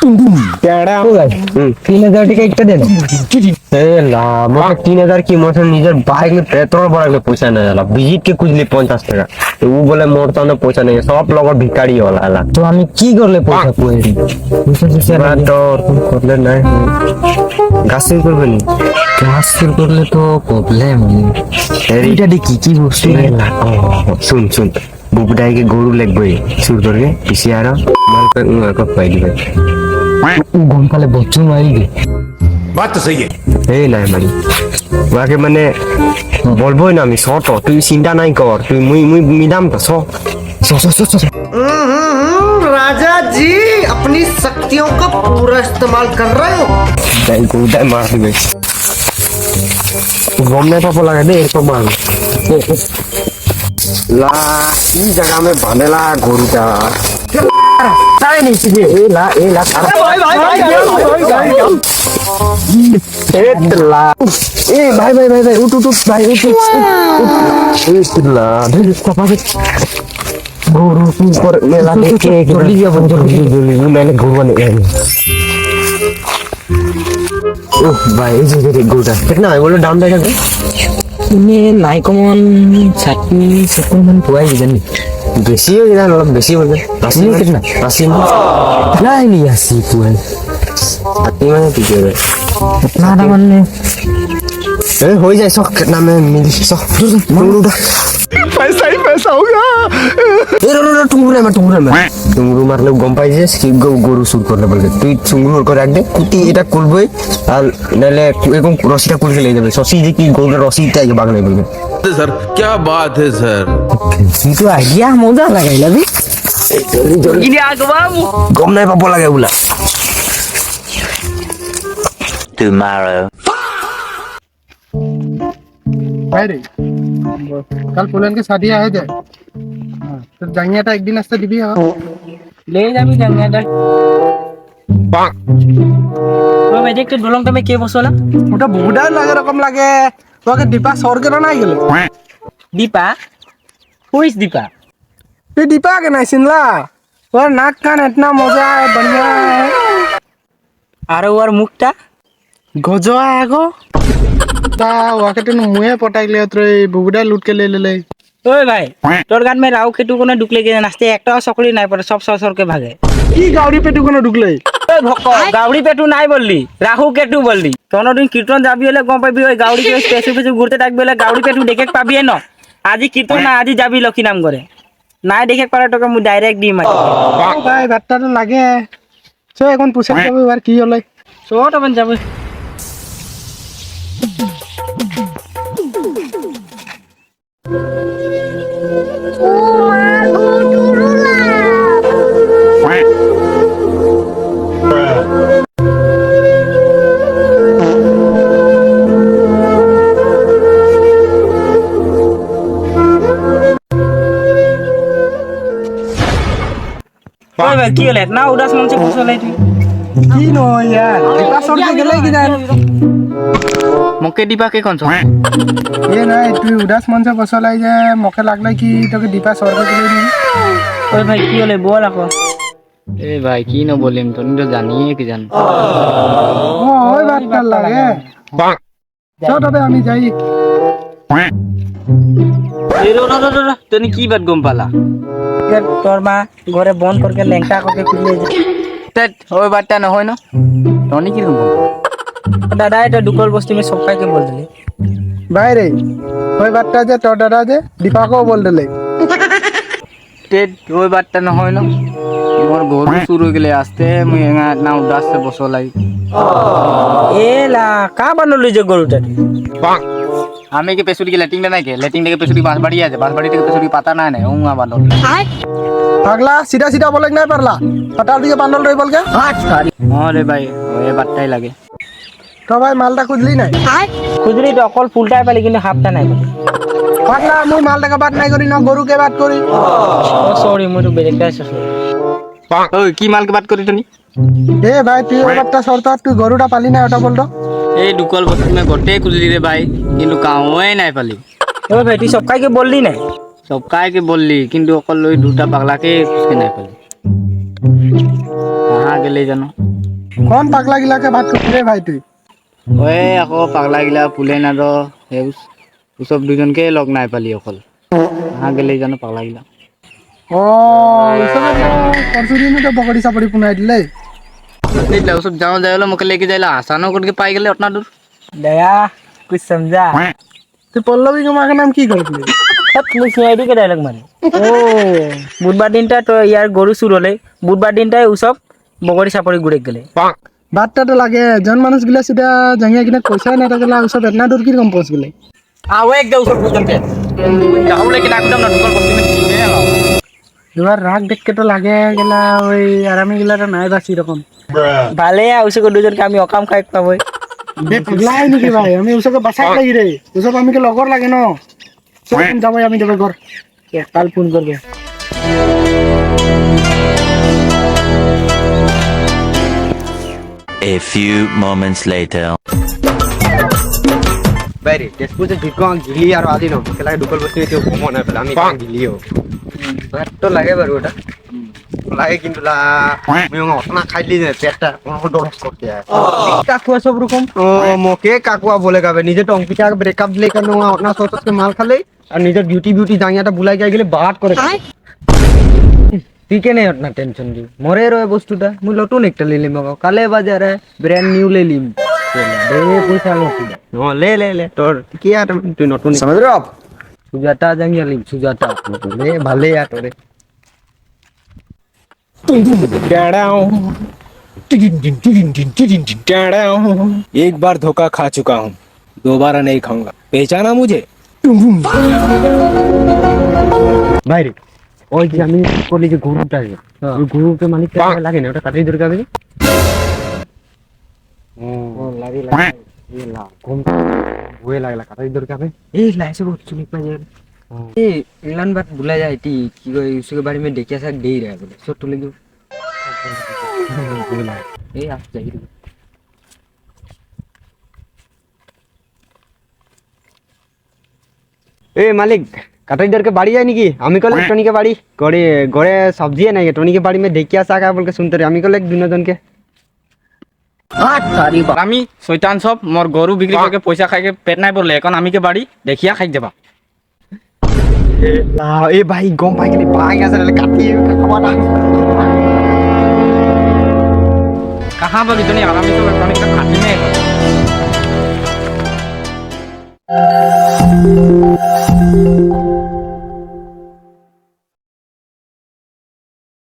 3000 টাকা একটা দেন मोटे 3000 की मोटर निजर बाइक में पेट्रोल भरा के पैसा नहीं जाला विजिट के कुछ 50 টাকা तो वो बोले मोर तो पैसा नहीं है सब लोग भिखारी वाला है তো আমি কি করলে পয়সা কইরি तो करले नहीं गासिल करबे नी ক্লাস শুরু করলে তো প্রবলেম এইটা দেখি কি বস্তু सुन सुन बुबडाई के गोरू लगबे सुर करके इसी आरो माल पे को पाई दिबे গম পালে বচ্চু মারি দে बात तो सही है এই নাই মারি ওকে মানে বলবোই না আমি শর্ট তুই চিন্তা নাই কর তুই মুই মুই মিদাম তো राजा जी अपनी शक्तियों का पूरा इस्तेमाल कर रहे हो তাই গোদাই মার দিবে গম নাই পাবো লাগে দে এরকম মাল লা কি জায়গা में বাঁধেলা গরুটা তাই নিছি যে এ লা এতলা এ ভাই উঠ ভাই উঠ এতলা ধরে কপাকে গরু উপর মেলা দেখে জলদি মেলে ঘুরবানে ওহ ভাই এই যে গরুটা ঠিক না বলে দাম দেখা যায় তুমি নাই কমন 60-70 মান পোয়াই দিবেন বেশি হয়ে যায় অলপ বেশি বলবে 80 না 80 নাই নি আসি পোয়াই আপনি মানে কি করবে না মানে ए हो जाए सो कितना में मिल सो टुंगरूटा पैसा ही पैसा होगा ए रो टुंगरू में टुंगरू मारले गम पाई जे कि গরু শুট করলে বলে তুই টুंगरू করে রাখ দে কুটি এটা খুলবই আর নালে এরকম রশিটা খুলে নিয়ে যাবে সসি যে কি গরুর রশিটা আগে বাগলে বলবে सर क्या बात है सर কিন্তু আইডিয়া মজা লাগাইলা দি জলদি গম নাই পাবো লাগে বলা tomorrow भाई रे कल पुलन के शादी आ जाए तो जांगियाटा एक दिन आस्ते दिबी हा ले যাবি জাঙ্গাটা তো ভাই দেখতে ডলংটা মে কে বসলা ওটা বুড়া লাগে রকম লাগে তোকে দীপা স্বর্গের নাই গেল দীপা হুইস দীপা ये दीपा के नहीं सिनला और नाक कान इतना मजा है बढ़िया है আর ওর মুখটা गजवा है गो ता वाके तो मुए पटाक ले तो बुबड़ा लूट के ले ওই ভাই তোর গান মে রাও কেটু কোনে ঢুকলে গে নাচতে একটাও সকলি নাই পড়ে সব সরকে ভাগে की गाड़ी पे टुकनो ढुकले ওই ভক্ক গাউড়ি পেটু নাই বললি রাহু কেটু বললি কোনদিন কীর্তন যাবি হলে গম পাবি ওই গাউড়ি কে স্টেশন पे ঘুরতে থাকবি হলে গাউড়ি পেটু দেখে পাবি না আজি কীর্তন না আজি যাবি লক্ষ্মী নাম করে নাই দেখে পারা তোকে মু ডাইরেক্ট দি মারি भाई भातटा तो लागे सो এখন পুছে যাবে আর কি হলে ছোট বন যাবে ওই ভাই কি হলে না উদাস মঞ্চে বসলাই তুই की नो यार दीपा स्वर्ग गेले की जान মকে দিবা কে কোন ये नहीं तू उदास मन से बसलाई जे मके लागले कि তোকে দীপা স্বর্গ गेले नहीं ওই ভাই কি হলে বল আকো এ ভাই কি ন বলিম তুমি তো জানিয়ে কি জান ओ ওই ভাতটা লাগে চল তবে আমি যাই এই রো তুমি কি বাত গম পালা তোর মা ঘরে বন্ধ করকে লেংটা করকে খুলে তেত ওই বাতটা না হয় না টনি কি বল দাদা এটা দুকল বস্তি মে সবাইকে বল দিলে ভাই রে ওই ভাতটা যে তোর দাদা যে দীপাকেও বল দিলে তেত ওই বাতটা না হয় না মোর গরু শুরু হয়ে গেলে আসতে মুই এঙা না উদাস সে বসলাই এলা কা বানলি যে গরুটা আমি কি পেছুরি কি লেটিং নাই কে লেটিং থেকে পেছুরি বাস বাড়ি আছে বাস বাড়ি থেকে পেছুরি পাতা নাই নাই উঙা বানল পাগলা সিধা সিধা বলে নাই পারলা হঠাৎ দিকে বান্ডল রই বলকে আরে ভাই ওই বাতটাই লাগে তো ভাই মালটা খুঁজলি নাই খুজলি তো অকল ফুলটাই পালি কিন্তু হাফটা নাই পাগলা মুই মালটাকে বাদ নাই করি না গরুকে বাদ করি ও সরি মই তো বেলেগটা আছে ওই কি মালকে বাত করি তুমি এ ভাই তুই ওটা শর্ত তুই গরুটা পালি না ওটা বলতো এই দুকল বস্তি মে গোটে খুঁজলি রে ভাই কিন্তু কাওই নাই পালি ও ভাই তুই সবকাইকে বললি না সব কাইকে বললি কিন্তু অকল ওই দুটা পাগলাকে খুঁজতে নাই পালি कहाँ गेले जानो কোন পাগলা গিলাকে ভাত খাবি রে ভাই তুই? ওই আকৌ পাগলা গিলা পুলেন আৰু ওচব দুজনকে লগ নাই পালি অকল হাঁ গেলে জানো পাগলা গিলা ও ওসবে তো পরশু দিন তো বকড়ি সাপড়ি পুনাই দিলে। এইলা ওসব যাওঁ যাই হলে মোকে লেকে যাইলা আসানো করকে পাই গেলে অতনা দূর दया कुछ समझा তুই পল্লবী মাকে নাম কি করছিলি? सब तुम सीआईडी के डायलॉग मारे ओ बुधवार दिन तो यार गरु चुर हले बुधवार दिन उसब बगड़ी सापड़ी गुड़े गले ভাতটা তো লাগে জন মানুষ গিলা সেটা জাঙ্গিয়া কিনা পয়সা না থাকলে ওসব এতনা দূর কিরকম পৌঁছ গেলে? আও এক দেউ সব দুজনকে যাও লেকে নাকদম না ঢুকার বস্তু মে কিনে আও এবার রাগ দেখকে তো লাগে গেলা ওই আরামি গিলা তো নাই বাসি রকম। ভালে उसको দুজন के আমি অকাম খাই পাবই পাগলাই নাকি ভাই? আমি ওসবকে বাঁচাই লাগি রে, ওসব আমি লগর লাগে ন। চল যাবো আমি দেবে ঘর, কাল ফোন করবে। A few moments later. বাইরে তেজপুর যে ঢুকা গিলি আর আদি ন কেলা ঢুকল বসে তো কম না পেলা আমি গিলিও ভাত তো লাগে বারু ওটা লাগে কিন্তু আমি অতনা খাইলি যে পেটটা কোন ডরস করতে হয় কাকুয়া সব রকম ও মোকে কাকুয়া বলে গাবে নিজে টংপিটা ব্রেকআপ দিলে কেন অতনা সসকে মাল খালে আর নিজের বিউটি জাঙ্গিয়াটা বুলাই যাই গেলে বাট করে তুই কেনে অতনা টেনশন দি মরে রয় বস্তুটা মুই নতুন একটা লিলিম কালে বাজারে ব্র্যান্ড নিউ লিলিম পয়সা ले ले তোর কি আর তুই নতুন समझ रहे हो आप সুজাতা জাঙ্গিয়া লিম সুজাতা ले ভালে আর তোরে एक बार धोखा खा चुका हूँ दोबारा नहीं खाऊंगा पहचाना मुझे বাইরে ওই যে আমি করলি যে গরুটা আছে ওই গরুকে মালিক লাগে না ওটা কাটাই দরকার হবে ও লাগে লাগে ये ला कौन हुए लागला काटाई दरकार है ए लाइसे बहुत चुनिक पा जाए ए इलान बात भूला जाए टी कि उसके बारे में देखिया सा दे रहा है बोले सो तो ले दो ए आप जाइए ए मालिक काटाई दर के बाड़ी जाए नी की আমি কলে টনিকে বাড়ি গড়ে গড়ে সবজি নাই টনিকে বাড়ি में देखिया सा का बोल के सुनते रे আমি কলে দুনজন के আমি শৈতান সব মোর গরু বিক্রি করকে পয়সা খাইকে পেট নাই পড়লে এখন আমি কে বাড়ি দেখিয়া খাই যাবা এ ভাই গম পাই গেলি পাই গেছে রে কাটি খাওয়াটা কাহা বাকি তুমি আরামে তো অনেকটা খাটি নেই